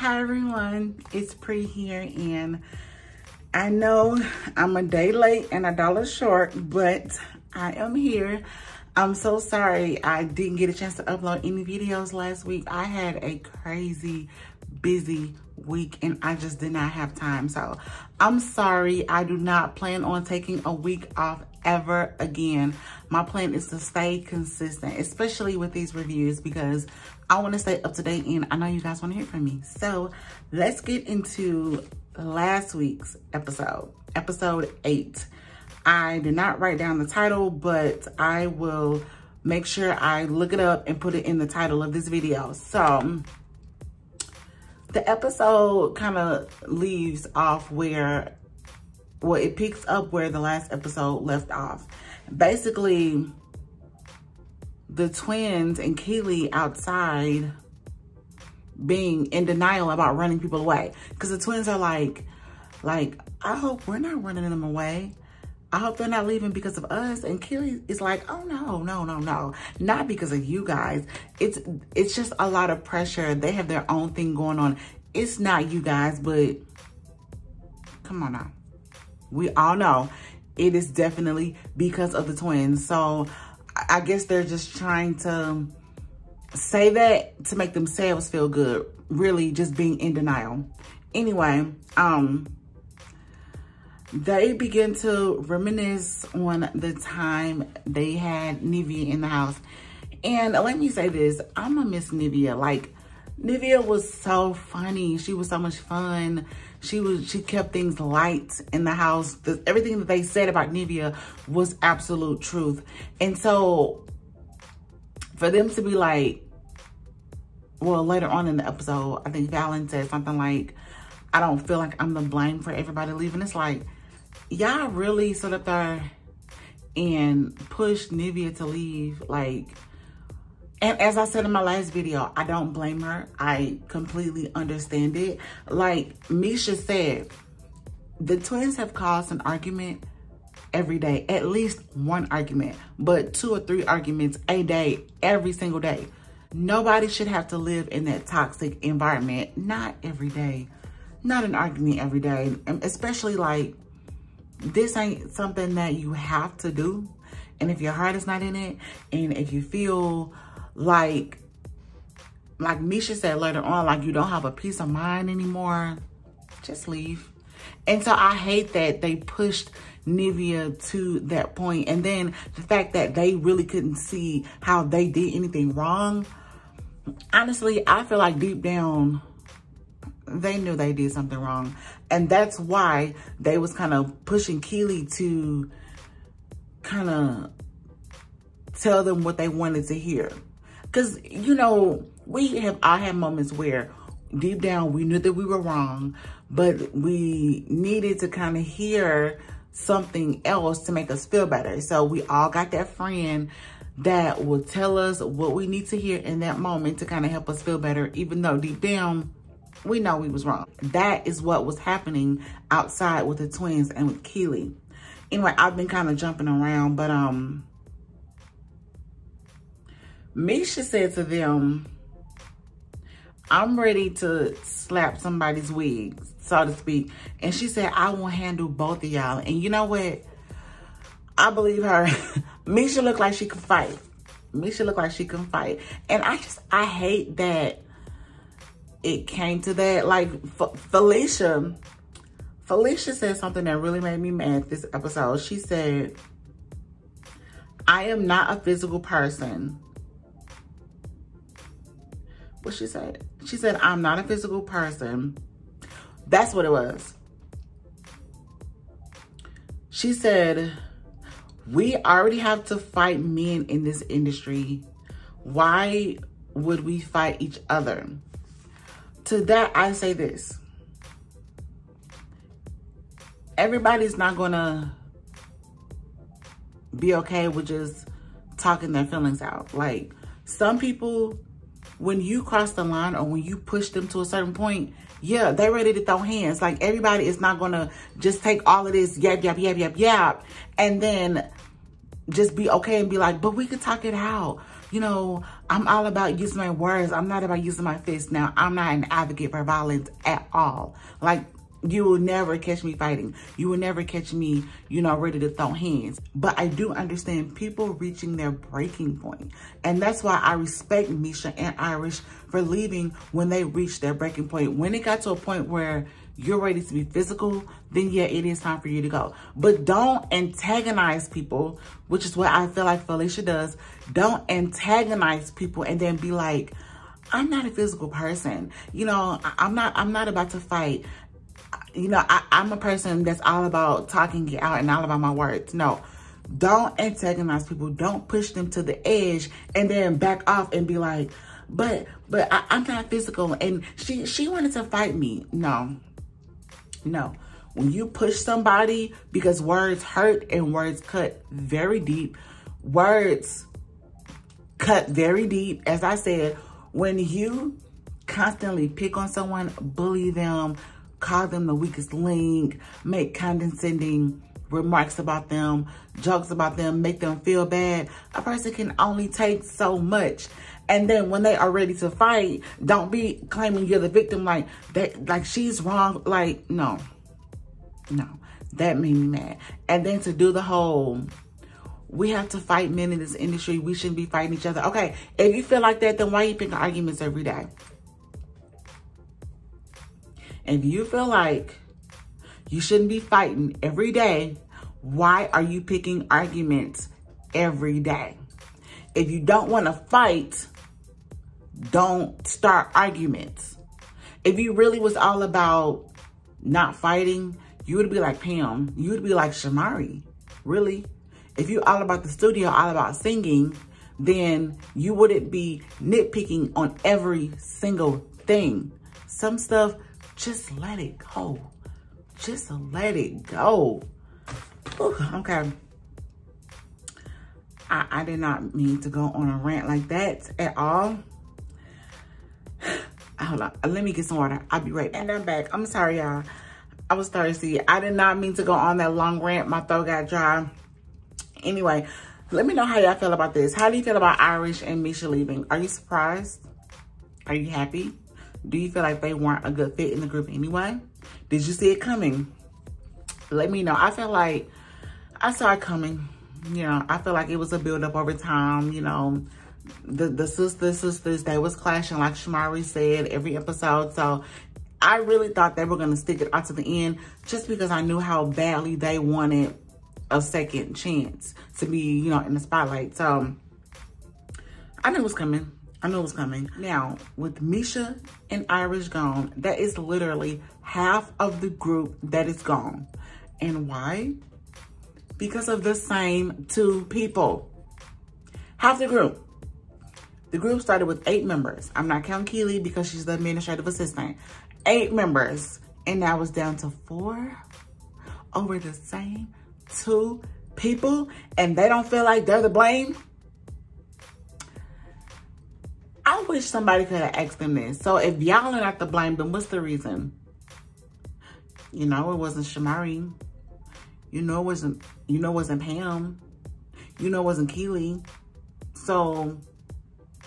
Hi everyone, it's Pri here, and I know I'm a day late and $1 short, but I am here. I'm so sorry I didn't get a chance to upload any videos last week. I had a crazy busy week and I just did not have time. So I'm sorry. I do not plan on taking a week off ever again. My plan is to stay consistent, especially with these reviews, because I want to stay up to date and I know you guys want to hear from me. So let's get into last week's episode 8. I did not write down the title, but I will make sure I look it up and put it in the title of this video. So the episode kind of leaves off where, well, it picks up where the last episode left off. Basically, the twins and Keely outside being in denial about running people away. Because the twins are like, I hope we're not running them away. I hope they're not leaving because of us. And Keely is like, oh no, not because of you guys. It's just a lot of pressure. They have their own thing going on. It's not you guys, but come on now. We all know it is definitely because of the twins. So I guess they're just trying to say that to make themselves feel good, really just being in denial. Anyway, they begin to reminisce on the time they had Nivea in the house. And let me say this, I'm gonna miss Nivea. Like, Nivea was so funny. She was so much fun. She kept things light in the house. Everything that they said about Nivea was absolute truth. And so for them to be like, well, later on in the episode, I think Fallon said something like, I don't feel like I'm the blame for everybody leaving. It's like, y'all really stood up there and pushed Nivea to leave. Like, and as I said in my last video, I don't blame her. I completely understand it. Like Misha said, the twins have caused an argument every day, at least one argument, but 2 or 3 arguments a day, every single day. Nobody should have to live in that toxic environment. Not every day, not an argument every day. And especially like, this ain't something that you have to do. And if your heart is not in it, and if you feel like Misha said later on, like you don't have a peace of mind anymore, just leave. And so I hate that they pushed Nivea to that point. And then the fact that they really couldn't see how they did anything wrong. Honestly, I feel like deep down, they knew they did something wrong. And that's why they was kind of pushing Keely to kind of tell them what they wanted to hear. Because, you know, I have moments where deep down we knew that we were wrong, but we needed to kind of hear something else to make us feel better. So we all got that friend that will tell us what we need to hear in that moment to kind of help us feel better, even though deep down we know we was wrong. That is what was happening outside with the twins and with Keely. Anyway, I've been kind of jumping around, but Misha said to them, I'm ready to slap somebody's wig, so to speak. And she said, I will handle both of y'all. And you know what? I believe her. Misha looked like she could fight. Misha looked like she can fight. And I hate that it came to that. Like Felicia said something that really made me mad this episode. She said, I am not a physical person. What she said? She said, I'm not a physical person. That's what it was. She said, we already have to fight men in this industry. Why would we fight each other? To that, I say this. Everybody's not gonna be okay with just talking their feelings out. Like, some people, when you cross the line or when you push them to a certain point, yeah, they're ready to throw hands. Like, everybody is not gonna just take all of this yap, and then just be okay and be like, but we could talk it out. you know, I'm all about using my words. I'm not about using my fists. Now, I'm not an advocate for violence at all. Like, you will never catch me fighting. You will never catch me, you know, ready to throw hands. But I do understand people reaching their breaking point. And that's why I respect Misha and Irish for leaving when they reached their breaking point. When it got to a point where you're ready to be physical, then yeah, it is time for you to go. But don't antagonize people, which is what I feel like Felicia does. Don't antagonize people and then be like, I'm not a physical person. You know, I'm not about to fight. You know, I'm a person that's all about talking it out and all about my words. No, don't antagonize people. Don't push them to the edge and then back off and be like, but I'm not physical. And she wanted to fight me. No. When you push somebody, because words hurt and words cut very deep. Words cut very deep. As I said, when you constantly pick on someone, bully them, call them the weakest link, make condescending remarks about them, jokes about them, make them feel bad, a person can only take so much. And then when they are ready to fight, don't be claiming you're the victim like that, like she's wrong. Like, no, that made me mad. And then to do the whole, we have to fight men in this industry, we shouldn't be fighting each other. Okay, if you feel like that, then why are you picking arguments every day? If you feel like you shouldn't be fighting every day, why are you picking arguments every day? If you don't want to fight, don't start arguments. If you really was all about not fighting, you would be like Pam. You would be like Shamari. Really? If you all about the studio, all about singing, then you wouldn't be nitpicking on every single thing. Some stuff, just let it go. Just let it go. Whew, okay. I did not mean to go on a rant like that at all. Hold on. Let me get some water. I'll be right back. And I'm back. I'm sorry, y'all. I was thirsty. I did not mean to go on that long rant. My throat got dry. Anyway, let me know how y'all feel about this. How do you feel about Irish and Misha leaving? Are you surprised? Are you happy? Do you feel like they weren't a good fit in the group anyway? Did you see it coming? Let me know. I feel like I saw it coming. You know, I feel like it was a build-up over time. You know, the sisters, they was clashing like Shamari said every episode. So I really thought they were going to stick it out to the end just because I knew how badly they wanted a second chance to be, you know, in the spotlight. So I knew it was coming. I knew it was coming. Now, with Misha and Irish gone, that is literally half of the group that is gone. And why? Because of the same two people. Half the group. The group started with 8 members. I'm not counting Keely because she's the administrative assistant. 8 members. And now it's down to 4 over the same 2 people. And they don't feel like they're to blame. I wish somebody could have asked them this. So if y'all are not to blame, then what's the reason? You know, it wasn't Shamari. You know, it wasn't Pam. You know, it wasn't Keely. So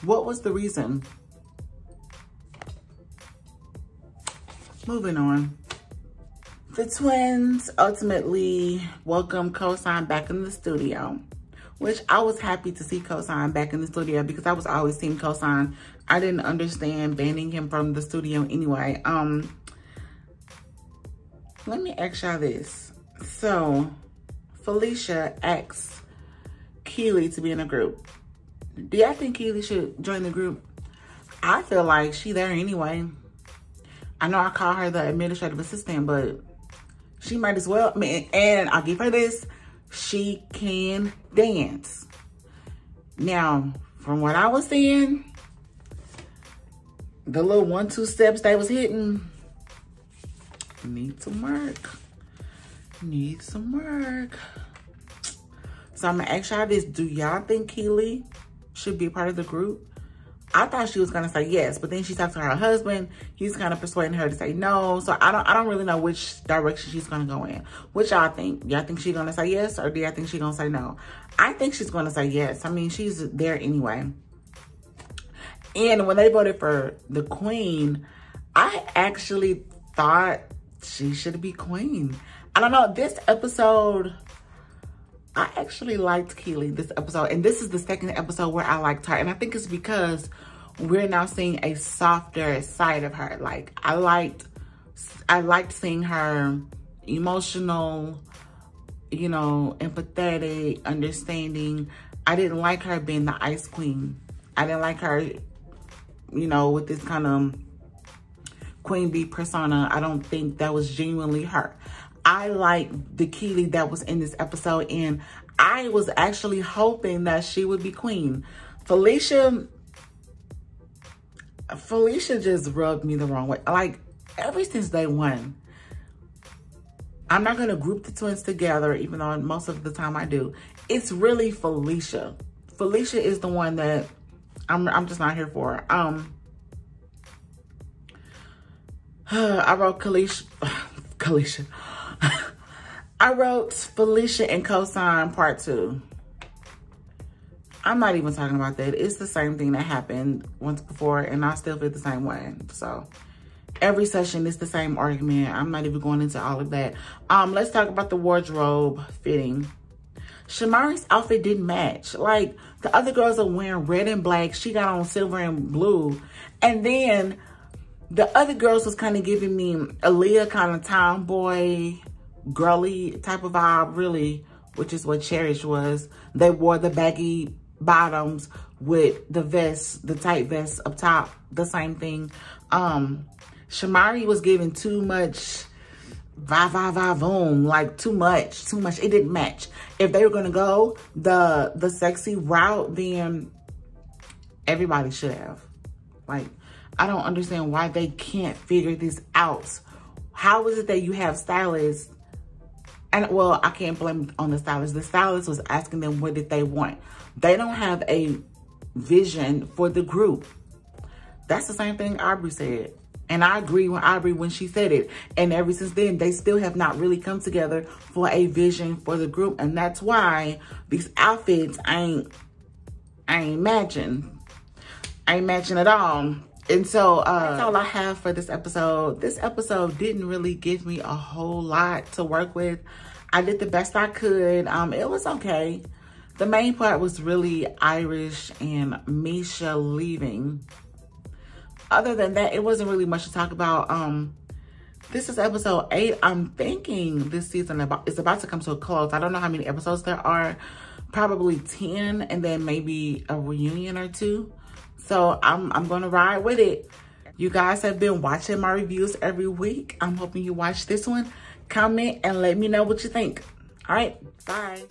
what was the reason? Moving on. The twins ultimately welcomed Cosign back in the studio, which I was happy to see Cosign back in the studio because I was always team Cosign. I didn't understand banning him from the studio anyway. Let me ask y'all this. So, Felicia asked Keely to be in a group. Do y'all think Keely should join the group? I feel like she there anyway. I know I call her the administrative assistant, but she might as well. And I'll give her this. She can dance. Now, from what I was seeing, the little 1-2 steps they was hitting need some work. Need some work. So I'm gonna ask y'all this. Do y'all think Keely should be a part of the group? I thought she was gonna say yes, but then she talked to her husband. He's kind of persuading her to say no. So I don't really know which direction she's gonna go in. What y'all think? Y'all think she's gonna say yes, or do y'all think she's gonna say no? I think she's gonna say yes. I mean, she's there anyway. And when they voted for the queen, I actually thought she should be queen. I don't know, this episode, I actually liked Keely this episode. And this is the second episode where I liked her. And I think it's because we're now seeing a softer side of her. Like, I liked seeing her emotional, you know, empathetic, understanding. I didn't like her being the ice queen. I didn't like her, you know, with this kind of queen bee persona. I don't think that was genuinely her. I like the Keely that was in this episode, and I was actually hoping that she would be queen. Felicia just rubbed me the wrong way. Like, ever since day one, I'm not going to group the twins together, even though most of the time I do. It's really Felicia. Felicia is the one that I'm just not here for. I wrote Kalisha. I wrote Felicia and Cosign Part 2. I'm not even talking about that. It's the same thing that happened once before, and I still feel the same way. So every session is the same argument. I'm not even going into all of that. Let's talk about the wardrobe fitting. Shamari's outfit didn't match. Like, the other girls are wearing red and black. She got on silver and blue. And then the other girls was kind of giving me Aaliyah kind of tomboy, girly type of vibe, really, which is what Cherish was. They wore the baggy bottoms with the vest, the tight vest up top, the same thing. Shamari was giving too much boom, like too much. It didn't match. If they were gonna go the sexy route, then everybody should have. Like, I don't understand why they can't figure this out. How is it that you have stylists? And well, I can't blame it on the stylist. The stylist was asking them what did they want. They don't have a vision for the group. That's the same thing Aubrey said. And I agree with Aubrey when she said it. And ever since then, they still have not really come together for a vision for the group. And that's why these outfits ain't matching. Ain't matching at all. And so that's all I have for this episode. This episode didn't really give me a whole lot to work with. I did the best I could. It was okay. The main part was really Irish and Misha leaving. Other than that, it wasn't really much to talk about. This is episode 8. I'm thinking this season is about to come to a close. I don't know how many episodes there are. Probably 10, and then maybe a reunion or 2. So I'm gonna ride with it. You guys have been watching my reviews every week. I'm hoping you watch this one. Comment and let me know what you think. All right, bye.